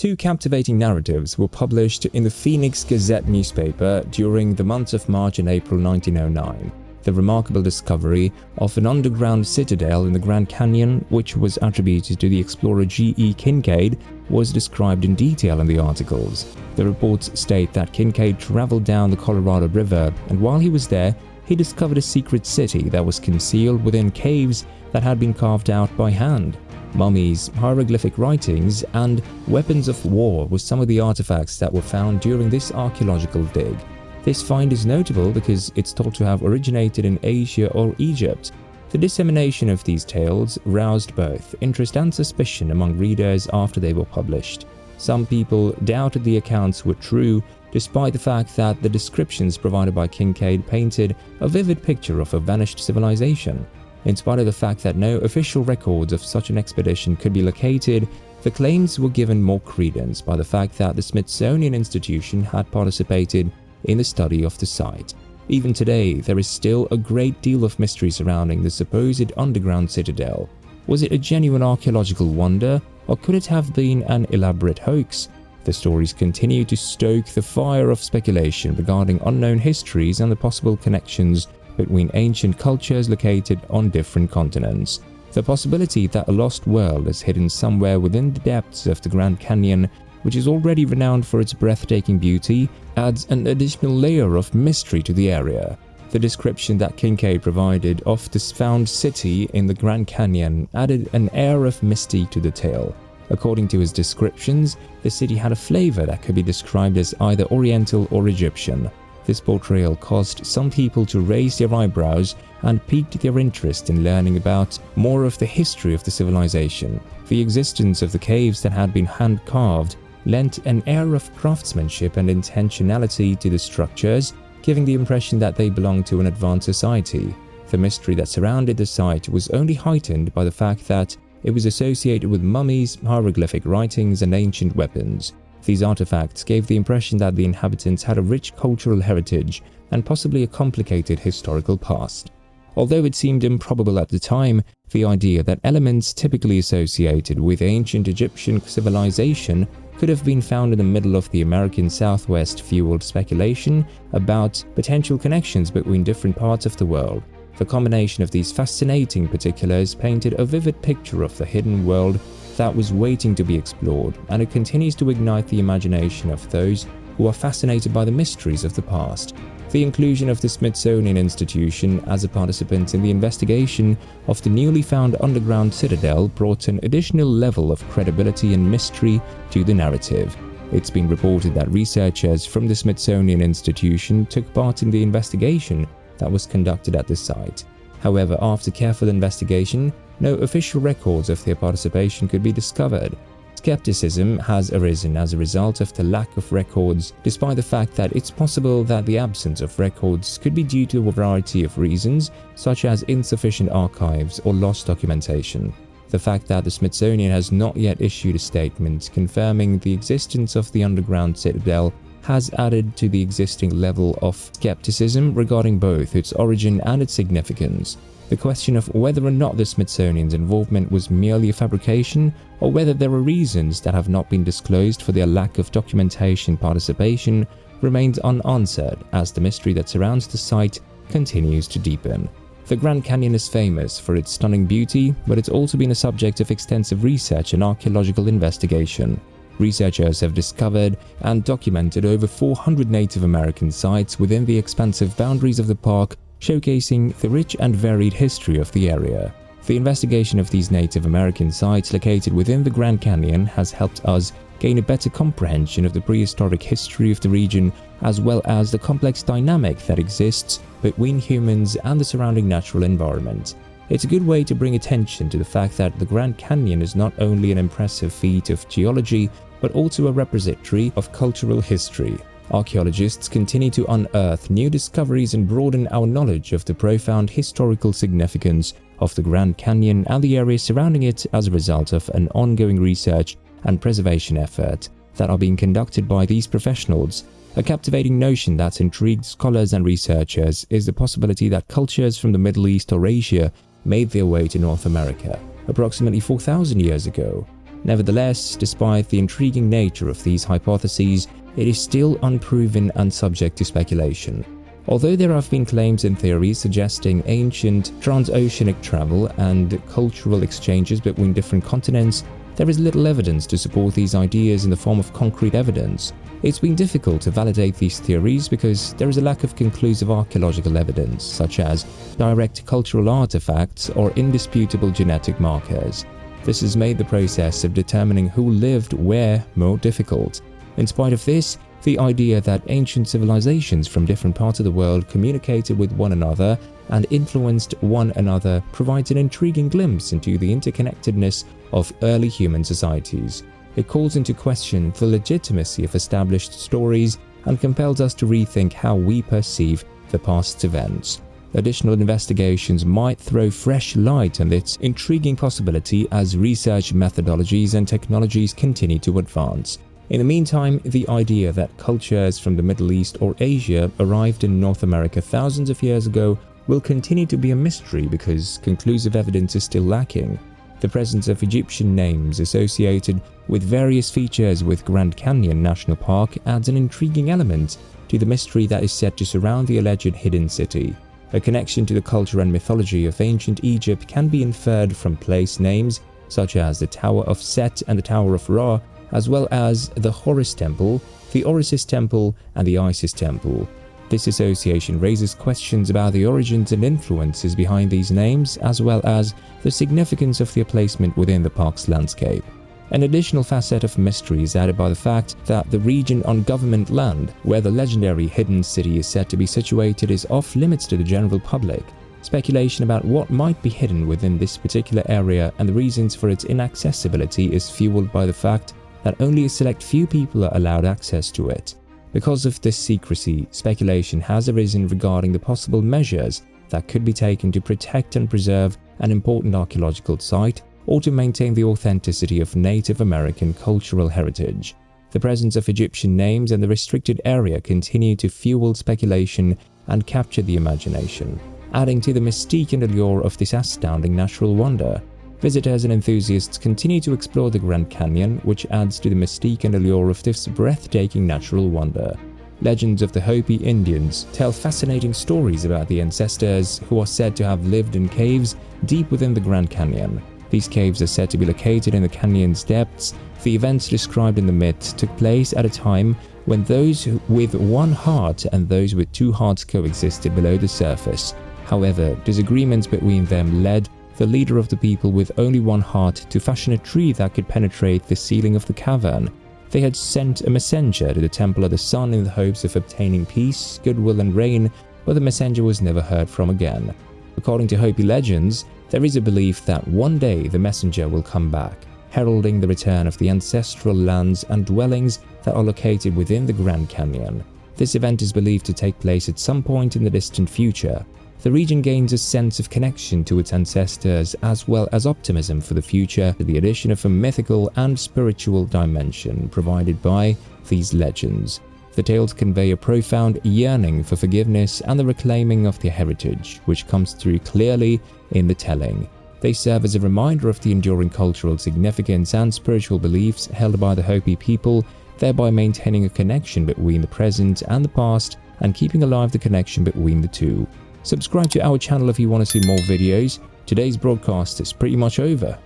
Two captivating narratives were published in the Phoenix Gazette newspaper during the months of March and April 1909. The remarkable discovery of an underground citadel in the Grand Canyon, which was attributed to the explorer G.E. Kinkaid, was described in detail in the articles. The reports state that Kinkaid traveled down the Colorado River, and while he was there, he discovered a secret city that was concealed within caves that had been carved out by hand. Mummies, hieroglyphic writings, and weapons of war were some of the artifacts that were found during this archaeological dig. This find is notable because it's thought to have originated in Asia or Egypt. The dissemination of these tales roused both interest and suspicion among readers after they were published. Some people doubted the accounts were true, despite the fact that the descriptions provided by Kinkaid painted a vivid picture of a vanished civilization. In spite of the fact that no official records of such an expedition could be located, the claims were given more credence by the fact that the Smithsonian Institution had participated in the study of the site. Even today, there is still a great deal of mystery surrounding the supposed underground citadel. Was it a genuine archaeological wonder, or could it have been an elaborate hoax? The stories continue to stoke the fire of speculation regarding unknown histories and the possible connections between ancient cultures located on different continents. The possibility that a lost world is hidden somewhere within the depths of the Grand Canyon, which is already renowned for its breathtaking beauty, adds an additional layer of mystery to the area. The description that Kinkaid provided of this found city in the Grand Canyon added an air of mystique to the tale. According to his descriptions, the city had a flavor that could be described as either Oriental or Egyptian. This portrayal caused some people to raise their eyebrows and piqued their interest in learning about more of the history of the civilization. The existence of the caves that had been hand-carved lent an air of craftsmanship and intentionality to the structures, giving the impression that they belonged to an advanced society. The mystery that surrounded the site was only heightened by the fact that it was associated with mummies, hieroglyphic writings, and ancient weapons. These artifacts gave the impression that the inhabitants had a rich cultural heritage and possibly a complicated historical past. Although it seemed improbable at the time, the idea that elements typically associated with ancient Egyptian civilization could have been found in the middle of the American Southwest fueled speculation about potential connections between different parts of the world. The combination of these fascinating particulars painted a vivid picture of the hidden world that was waiting to be explored, and it continues to ignite the imagination of those who are fascinated by the mysteries of the past. The inclusion of the Smithsonian Institution as a participant in the investigation of the newly found underground citadel brought an additional level of credibility and mystery to the narrative. It's been reported that researchers from the Smithsonian Institution took part in the investigation that was conducted at the site. However, after careful investigation, no official records of their participation could be discovered. Skepticism has arisen as a result of the lack of records, despite the fact that it's possible that the absence of records could be due to a variety of reasons, such as insufficient archives or lost documentation. The fact that the Smithsonian has not yet issued a statement confirming the existence of the underground citadel has added to the existing level of skepticism regarding both its origin and its significance. The question of whether or not the Smithsonian's involvement was merely a fabrication, or whether there are reasons that have not been disclosed for their lack of documentation participation, remains unanswered as the mystery that surrounds the site continues to deepen. The Grand Canyon is famous for its stunning beauty, but it's also been a subject of extensive research and archaeological investigation. Researchers have discovered and documented over 400 Native American sites within the expansive boundaries of the park, showcasing the rich and varied history of the area. The investigation of these Native American sites located within the Grand Canyon has helped us gain a better comprehension of the prehistoric history of the region, as well as the complex dynamic that exists between humans and the surrounding natural environment. It's a good way to bring attention to the fact that the Grand Canyon is not only an impressive feat of geology, but also a repository of cultural history. Archaeologists continue to unearth new discoveries and broaden our knowledge of the profound historical significance of the Grand Canyon and the area surrounding it as a result of an ongoing research and preservation effort that are being conducted by these professionals. A captivating notion that intrigued scholars and researchers is the possibility that cultures from the Middle East or Asia made their way to North America approximately 4,000 years ago. Nevertheless, despite the intriguing nature of these hypotheses, it is still unproven and subject to speculation. Although there have been claims and theories suggesting ancient transoceanic travel and cultural exchanges between different continents, there is little evidence to support these ideas in the form of concrete evidence. It's been difficult to validate these theories because there is a lack of conclusive archaeological evidence, such as direct cultural artifacts or indisputable genetic markers. This has made the process of determining who lived where more difficult. In spite of this, the idea that ancient civilizations from different parts of the world communicated with one another and influenced one another provides an intriguing glimpse into the interconnectedness of early human societies. It calls into question the legitimacy of established stories and compels us to rethink how we perceive the past's events. Additional investigations might throw fresh light on its intriguing possibility as research methodologies and technologies continue to advance. In the meantime, the idea that cultures from the Middle East or Asia arrived in North America thousands of years ago will continue to be a mystery because conclusive evidence is still lacking. The presence of Egyptian names associated with various features with Grand Canyon National Park adds an intriguing element to the mystery that is said to surround the alleged hidden city. A connection to the culture and mythology of ancient Egypt can be inferred from place names such as the Tower of Set and the Tower of Ra, as well as the Horus Temple, the Osiris Temple, and the Isis Temple. This association raises questions about the origins and influences behind these names, as well as the significance of their placement within the park's landscape. An additional facet of mystery is added by the fact that the region on government land, where the legendary hidden city is said to be situated, is off limits to the general public. Speculation about what might be hidden within this particular area and the reasons for its inaccessibility is fueled by the fact that only a select few people are allowed access to it. Because of this secrecy, speculation has arisen regarding the possible measures that could be taken to protect and preserve an important archaeological site or to maintain the authenticity of Native American cultural heritage. The presence of Egyptian names and the restricted area continue to fuel speculation and capture the imagination, adding to the mystique and allure of this astounding natural wonder. Visitors and enthusiasts continue to explore the Grand Canyon, which adds to the mystique and allure of this breathtaking natural wonder. Legends of the Hopi Indians tell fascinating stories about the ancestors who are said to have lived in caves deep within the Grand Canyon. These caves are said to be located in the canyon's depths. The events described in the myth took place at a time when those with one heart and those with two hearts coexisted below the surface. However, disagreements between them led the leader of the people with only one heart to fashion a tree that could penetrate the ceiling of the cavern. They had sent a messenger to the Temple of the Sun in the hopes of obtaining peace, goodwill, and rain, but the messenger was never heard from again. According to Hopi legends, there is a belief that one day the messenger will come back, heralding the return of the ancestral lands and dwellings that are located within the Grand Canyon. This event is believed to take place at some point in the distant future. The region gains a sense of connection to its ancestors as well as optimism for the future with the addition of a mythical and spiritual dimension provided by these legends. The tales convey a profound yearning for forgiveness and the reclaiming of their heritage, which comes through clearly in the telling. They serve as a reminder of the enduring cultural significance and spiritual beliefs held by the Hopi people, thereby maintaining a connection between the present and the past and keeping alive the connection between the two. Subscribe to our channel if you want to see more videos. Today's broadcast is pretty much over.